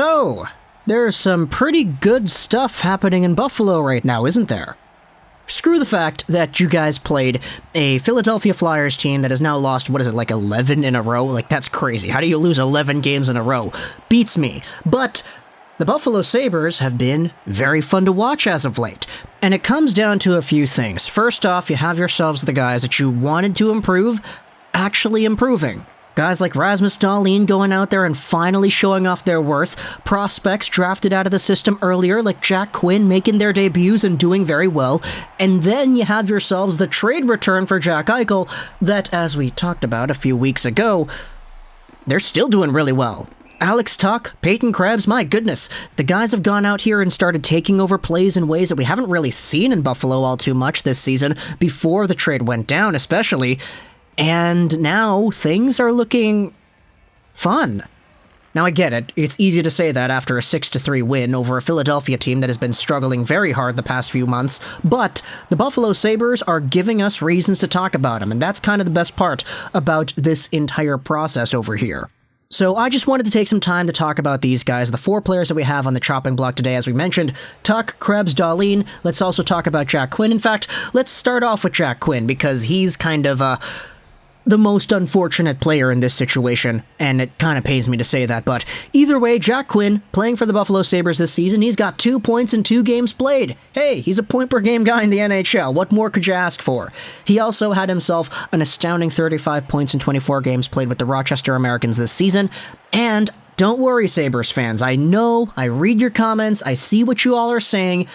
So, there's some pretty good stuff happening in Buffalo right now, isn't there? Screw the fact that you guys played a Philadelphia Flyers team that has now lost, 11 in a row? Like, that's crazy. How do you lose 11 games in a row? Beats me. But the Buffalo Sabres have been very fun to watch as of late. And it comes down to a few things. First off, you have yourselves the guys that you wanted to improve actually improving. Guys like Rasmus Dahlin going out there and finally showing off their worth. Prospects drafted out of the system earlier like Jack Quinn making their debuts and doing very well. And then you have yourselves the trade return for Jack Eichel that, as we talked about a few weeks ago, they're still doing really well. Alex Tuch, Peyton Krebs, my goodness. The guys have gone out here and started taking over plays in ways that we haven't really seen in Buffalo all too much this season, before the trade went down especially. And now things are looking fun. Now I get it, it's easy to say that after a 6-3 win over a Philadelphia team that has been struggling very hard the past few months, but the Buffalo Sabres are giving us reasons to talk about them, and that's kind of the best part about this entire process over here. So I just wanted to take some time to talk about these guys, the 4 players that we have on the chopping block today, as we mentioned: Tuch, Krebs, Dahlin. Let's also talk about Jack Quinn. In fact, let's start off with Jack Quinn, because he's kind of the most unfortunate player in this situation, and it kind of pains me to say that, but either way, Jack Quinn, playing for the Buffalo Sabres this season, he's got 2 points in 2 games played. Hey, he's a point-per-game guy in the NHL. What more could you ask for? He also had himself an astounding 35 points in 24 games played with the Rochester Americans this season, and don't worry, Sabres fans, I know, I read your comments, I see what you all are saying.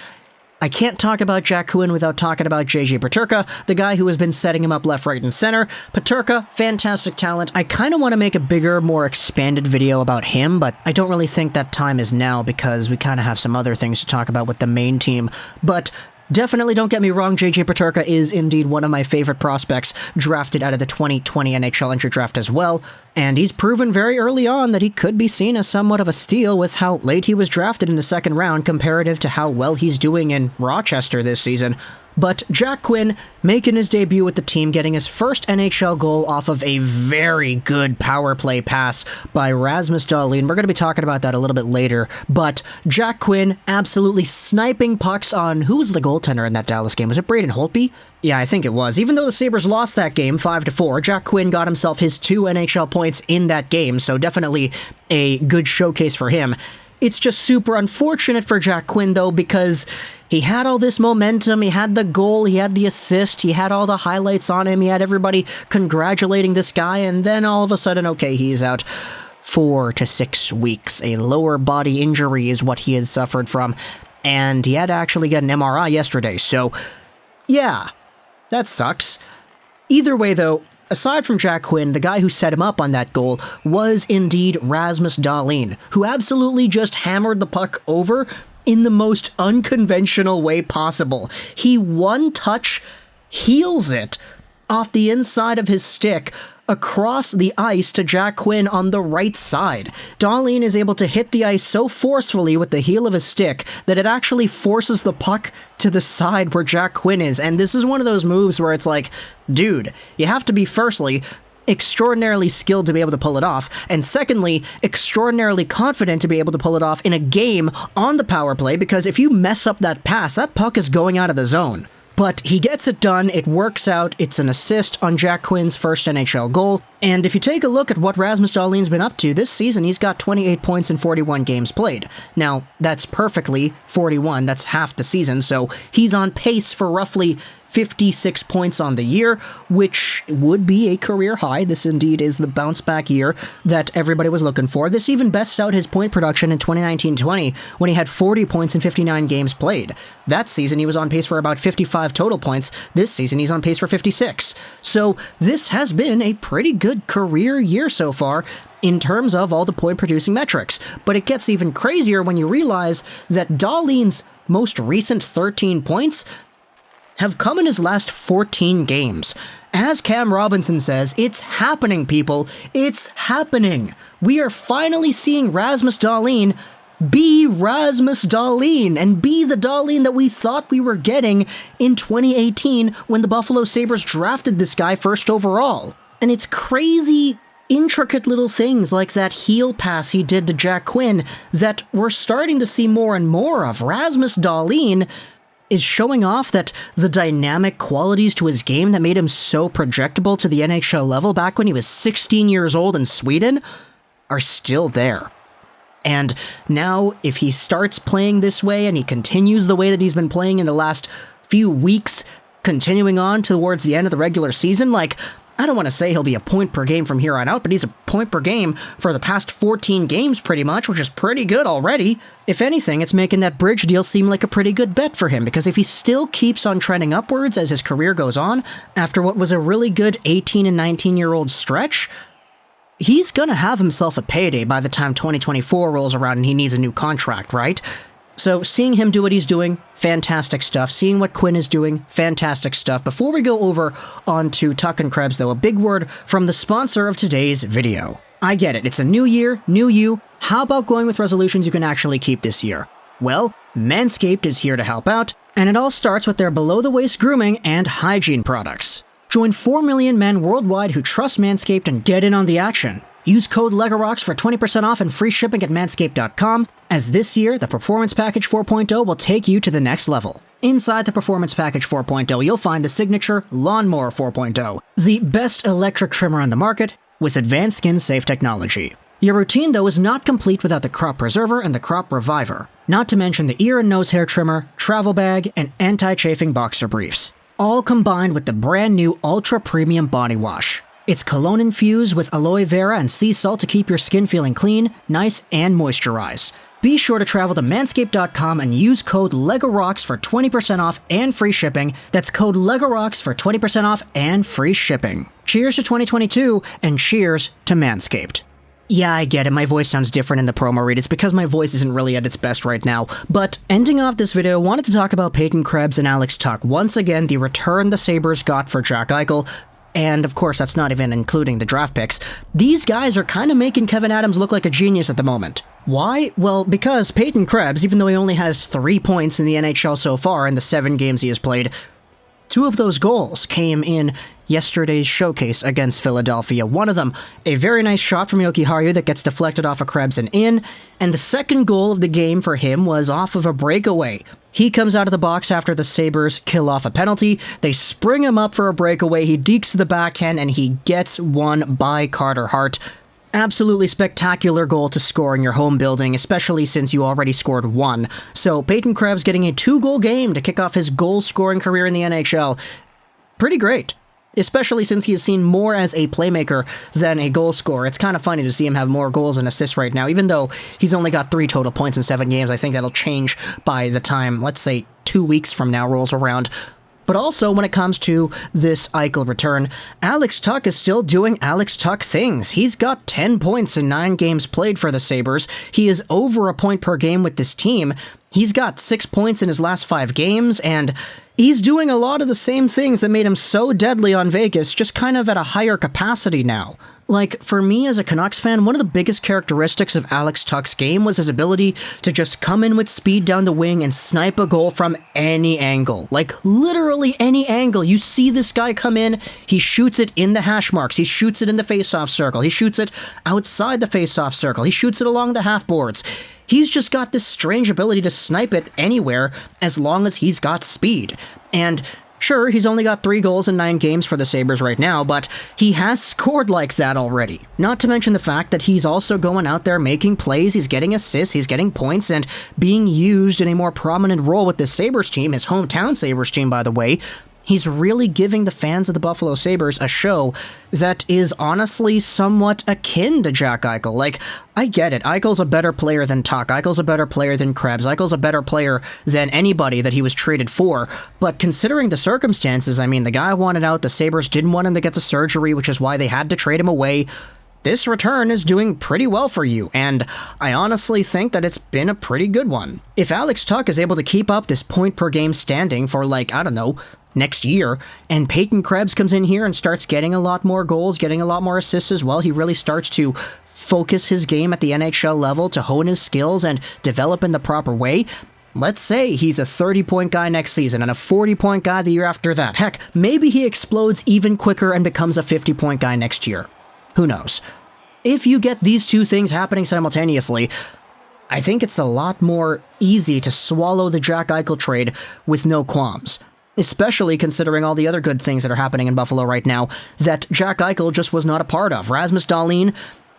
I can't talk about Jack Quinn without talking about JJ Peterka, the guy who has been setting him up left, right, and center. Peterka, fantastic talent. I kind of want to make a bigger, more expanded video about him, but I don't really think that time is now because we kind of have some other things to talk about with the main team. But definitely don't get me wrong, JJ Peterka is indeed one of my favorite prospects drafted out of the 2020 NHL Entry Draft as well, and he's proven very early on that he could be seen as somewhat of a steal with how late he was drafted in the second round comparative to how well he's doing in Rochester this season. But Jack Quinn making his debut with the team, getting his first NHL goal off of a very good power play pass by Rasmus Dahlin. We're going to be talking about that a little bit later, but Jack Quinn absolutely sniping pucks on, who was the goaltender in that Dallas game? Was it Braden Holtby? Yeah, I think it was. Even though the Sabres lost that game 5-4, Jack Quinn got himself his 2 NHL points in that game, so definitely a good showcase for him. It's just super unfortunate for Jack Quinn, though, because he had all this momentum, he had the goal, he had the assist, he had all the highlights on him, he had everybody congratulating this guy, and then all of a sudden, okay, he's out 4 to 6 weeks. A lower body injury is what he has suffered from, and he had to actually get an MRI yesterday, so yeah, that sucks. Either way, though, aside from Jack Quinn, the guy who set him up on that goal was indeed Rasmus Dahlin, who absolutely just hammered the puck over in the most unconventional way possible. He one-touch heels it off the inside of his stick across the ice to Jack Quinn on the right side. Dahlin is able to hit the ice so forcefully with the heel of his stick that it actually forces the puck to the side where Jack Quinn is. And this is one of those moves where it's like, dude, you have to be, firstly, extraordinarily skilled to be able to pull it off, and secondly, extraordinarily confident to be able to pull it off in a game on the power play, because if you mess up that pass, that puck is going out of the zone. But he gets it done, it works out, it's an assist on Jack Quinn's first NHL goal, and if you take a look at what Rasmus Dahlin's been up to this season, he's got 28 points in 41 games played. Now, that's perfectly 41, that's half the season, so he's on pace for roughly 56 points on the year, which would be a career high. This indeed is the bounce-back year that everybody was looking for. This even bests out his point production in 2019-20, when he had 40 points in 59 games played. That season, he was on pace for about 55 total points. This season, he's on pace for 56. So this has been a pretty good career year so far in terms of all the point-producing metrics. But it gets even crazier when you realize that Dahlin's most recent 13 points have come in his last 14 games. As Cam Robinson says, it's happening, people. It's happening. We are finally seeing Rasmus Dahlin be Rasmus Dahlin and be the Dahlin that we thought we were getting in 2018 when the Buffalo Sabres drafted this guy first overall. And it's crazy intricate little things like that heel pass he did to Jack Quinn that we're starting to see more and more of. Rasmus Dahlin is showing off that the dynamic qualities to his game that made him so projectable to the NHL level back when he was 16 years old in Sweden are still there. And now, if he starts playing this way and he continues the way that he's been playing in the last few weeks, continuing on towards the end of the regular season, like, I don't want to say he'll be a point per game from here on out, but he's a point per game for the past 14 games pretty much, which is pretty good already. If anything, it's making that bridge deal seem like a pretty good bet for him, because if he still keeps on trending upwards as his career goes on, after what was a really good 18 and 19-year-old stretch, he's gonna have himself a payday by the time 2024 rolls around and he needs a new contract, right? So seeing him do what he's doing, fantastic stuff. Seeing what Quinn is doing, fantastic stuff. Before we go over onto Tuch and Krebs, though, a big word from the sponsor of today's video. I get it, it's a new year, new you. How about going with resolutions you can actually keep this year? Well, Manscaped is here to help out, and it all starts with their below-the-waist grooming and hygiene products. Join 4 million men worldwide who trust Manscaped and get in on the action. Use code LEGOROCKS for 20% off and free shipping at manscaped.com, as this year, the Performance Package 4.0 will take you to the next level. Inside the Performance Package 4.0, you'll find the signature Lawnmower 4.0, the best electric trimmer on the market, with advanced skin-safe technology. Your routine, though, is not complete without the Crop Preserver and the Crop Reviver, not to mention the ear and nose hair trimmer, travel bag, and anti-chafing boxer briefs, all combined with the brand new Ultra Premium Body Wash. It's cologne infused with aloe vera and sea salt to keep your skin feeling clean, nice, and moisturized. Be sure to travel to manscaped.com and use code LEGOROCKS for 20% off and free shipping. That's code LEGOROCKS for 20% off and free shipping. Cheers to 2022, and cheers to Manscaped. Yeah, I get it, my voice sounds different in the promo read. It's because my voice isn't really at its best right now. But ending off this video, I wanted to talk about Peyton Krebs and Alex Tuch. Once again, the return the Sabres got for Jack Eichel. And of course, that's not even including the draft picks. These guys are kind of making Kevyn Adams look like a genius at the moment. Why? Well, because Peyton Krebs, even though he only has 3 points in the NHL so far in the 7 games he has played, 2 of those goals came in yesterday's showcase against Philadelphia. One of them, a very nice shot from Jokiharju that gets deflected off of Krebs and in, and the second goal of the game for him was off of a breakaway. He comes out of the box after the Sabres kill off a penalty, they spring him up for a breakaway, he dekes to the backhand, and he gets one by Carter Hart. Absolutely spectacular goal to score in your home building, especially since you already scored 1. So Peyton Krebs getting a 2-goal game to kick off his goal-scoring career in the NHL. Pretty great. Especially since he is seen more as a playmaker than a goal scorer. It's kind of funny to see him have more goals and assists right now, even though he's only got 3 total points in 7 games. I think that'll change by the time, let's say, 2 weeks from now rolls around. But also, when it comes to this Eichel return, Alex Tuch is still doing Alex Tuch things. He's got 10 points in 9 games played for the Sabres. He is over a point per game with this team. He's got 6 points in his last 5 games, and he's doing a lot of the same things that made him so deadly on Vegas, just kind of at a higher capacity now. Like, for me as a Canucks fan, one of the biggest characteristics of Alex Tuch's game was his ability to just come in with speed down the wing and snipe a goal from any angle. Like, literally any angle. You see this guy come in, he shoots it in the hash marks, he shoots it in the face-off circle, he shoots it outside the face-off circle, he shoots it along the half boards. He's just got this strange ability to snipe it anywhere as long as he's got speed. And sure, he's only got 3 goals in 9 games for the Sabres right now, but he has scored like that already. Not to mention the fact that he's also going out there making plays, he's getting assists, he's getting points, and being used in a more prominent role with the Sabres team, his hometown Sabres team, by the way. He's really giving the fans of the Buffalo Sabres a show that is honestly somewhat akin to Jack Eichel. Like, I get it, Eichel's a better player than Tuch, Eichel's a better player than Krebs, Eichel's a better player than anybody that he was traded for, but considering the circumstances, I mean, the guy wanted out, the Sabres didn't want him to get the surgery, which is why they had to trade him away. This return is doing pretty well for you, and I honestly think that it's been a pretty good one. If Alex Tuch is able to keep up this point-per-game standing for, like, I don't know, next year, and Peyton Krebs comes in here and starts getting a lot more goals, getting a lot more assists as well, he really starts to focus his game at the NHL level to hone his skills and develop in the proper way. Let's say he's a 30-point guy next season and a 40-point guy the year after that. Heck, maybe he explodes even quicker and becomes a 50-point guy next year. Who knows? If you get these two things happening simultaneously, I think it's a lot more easy to swallow the Jack Eichel trade with no qualms. Especially considering all the other good things that are happening in Buffalo right now that Jack Eichel just was not a part of. Rasmus Dahlin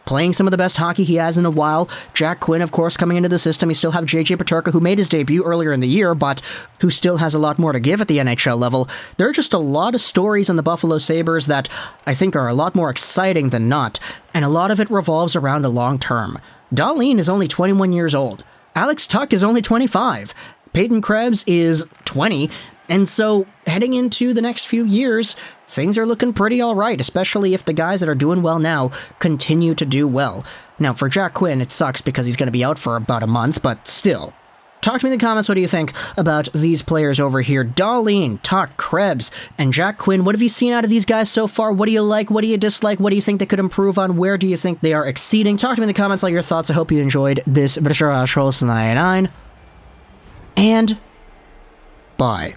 playing some of the best hockey he has in a while. Jack Quinn, of course, coming into the system. You still have JJ Peterka, who made his debut earlier in the year, but who still has a lot more to give at the NHL level. There are just a lot of stories in the Buffalo Sabres that I think are a lot more exciting than not, and a lot of it revolves around the long term. Dahlin is only 21 years old. Alex Tuch is only 25. Peyton Krebs is 20. And so, heading into the next few years, things are looking pretty alright, especially if the guys that are doing well now continue to do well. Now, for Jack Quinn, it sucks because he's going to be out for about a month, but still. Talk to me in the comments, what do you think about these players over here? Dahlin, Tuch, Krebs, and Jack Quinn. What have you seen out of these guys so far? What do you like? What do you dislike? What do you think they could improve on? Where do you think they are exceeding? Talk to me in the comments, all your thoughts. I hope you enjoyed this Boucher 99. And bye.